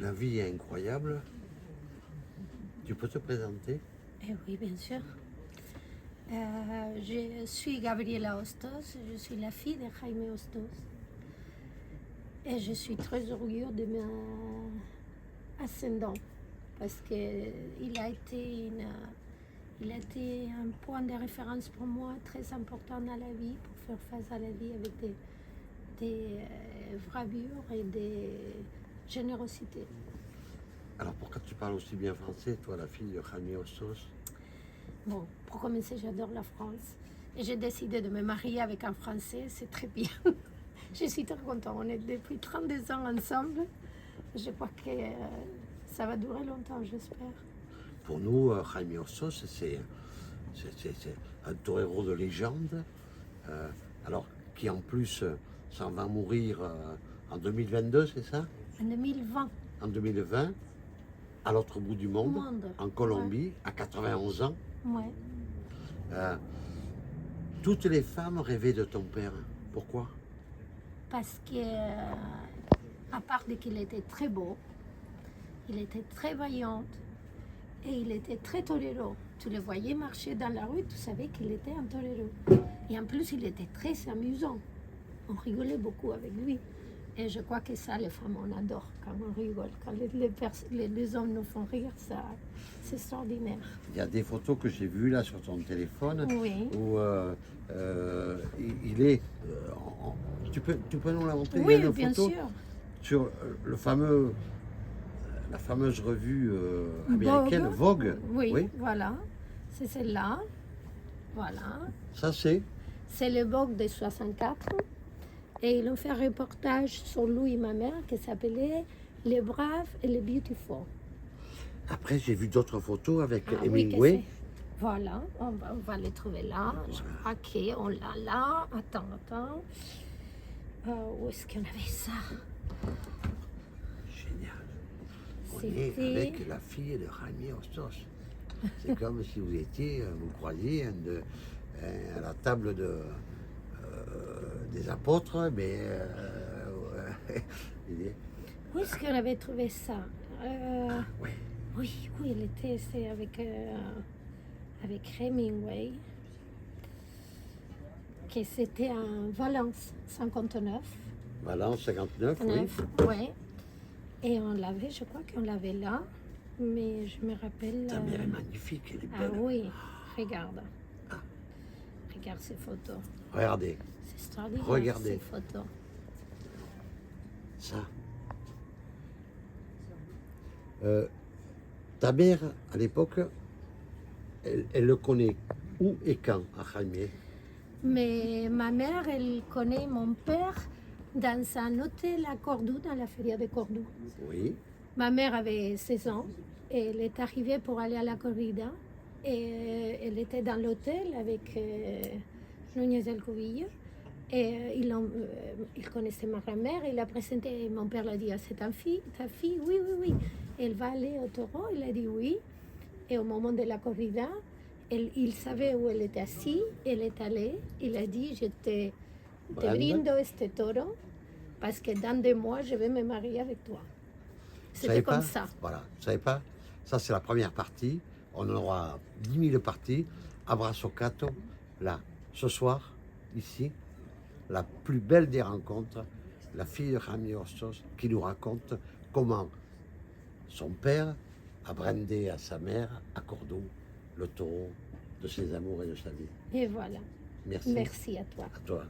La vie est incroyable. Tu peux te présenter? Eh oui, bien sûr. Je suis Gabriela Hostos, je suis la fille de Jaime Hostos. Et je suis très orgueilleuse de mon ascendant parce qu'il a été un point de référence pour moi très important dans la vie, pour faire face à la vie avec des bravures et des générosités. Alors pourquoi tu parles aussi bien français, toi, la fille de Jaime Hostos? Bon, pour commencer, j'adore la France. Et j'ai décidé de me marier avec un Français, c'est très bien. Je suis très contente. On est depuis 32 ans ensemble. Je crois que ça va durer longtemps, j'espère. Pour nous, Jaime Hostos, c'est un torero de légende, alors qui en plus s'en va mourir en 2022, c'est ça? En 2020. En 2020, à l'autre bout du monde, en Colombie, à 91 ans. Ouais. Toutes les femmes rêvaient de ton père. Pourquoi? Parce que, à part de qu'il était très beau, il était très vaillant et il était très tolérant. Tu le voyais marcher dans la rue, tu savais qu'il était un tolérant. Et en plus, il était très amusant. On rigolait beaucoup avec lui. Et je crois que ça, les femmes, on adore quand on rigole. Quand les hommes nous font rire, ça, c'est extraordinaire. Il y a des photos que j'ai vues là sur ton téléphone Oui. où il est. Tu peux nous la montrer? Oui, Il y a une bien photo sûr. sur la fameuse revue américaine Vogue. Oui, voilà. C'est celle-là. Voilà. Ça, c'est le Vogue de 64. Et ils ont fait un reportage sur lui et ma mère qui s'appelait Les Braves et les Beautiful. Après, j'ai vu d'autres photos avec Oui, Hemingway. Voilà, on va les trouver là. Je crois qu'on l'a là. Attends. Où est-ce qu'on avait ça? Génial. On est avec la fille de Jaime Hostos. C'est comme si vous étiez, vous croisiez à la table des apôtres, mais où est-ce qu'on avait trouvé ça? oui. Oui, c'est avec Hemingway, que c'était en Valence 59. Valence 59, oui. Ouais. Et on l'avait, je crois qu'on l'avait là, mais je me rappelle. Ta mère est magnifique, elle est Ah belle. oui, regarde. Regarde ces photos. Regardez. C'est extraordinaire. Regardez. Ces photos. Ça. Ta mère, à l'époque, elle le connaît où et quand, à Jaime? Mais ma mère, elle connaît mon père dans un hôtel à Cordoue, dans la feria de Cordoue. Oui. Ma mère avait 16 ans et elle est arrivée pour aller à la corrida. Et elle était dans l'hôtel avec Núñez del Cubillo. Et il connaissait ma grand-mère, il l'a présenté, mon père l'a dit, ah, c'est ta fille? Oui. Elle va aller au taureau, il a dit oui. Et au moment de la corrida, il savait où elle était assise, elle est allée, il a dit, je te brindo este toro, parce que dans 2 mois, je vais me marier avec toi. C'était comme ça. Voilà, vous savez pas? Ça, c'est la première partie. On en aura 10 000 parties. Abrazo Cato, là, ce soir, ici, la plus belle des rencontres, la fille de Jaime Hostos, qui nous raconte comment son père a brandé à sa mère, à Cordoue, le taureau de ses amours et de sa vie. Et voilà. Merci. Merci à toi. À toi.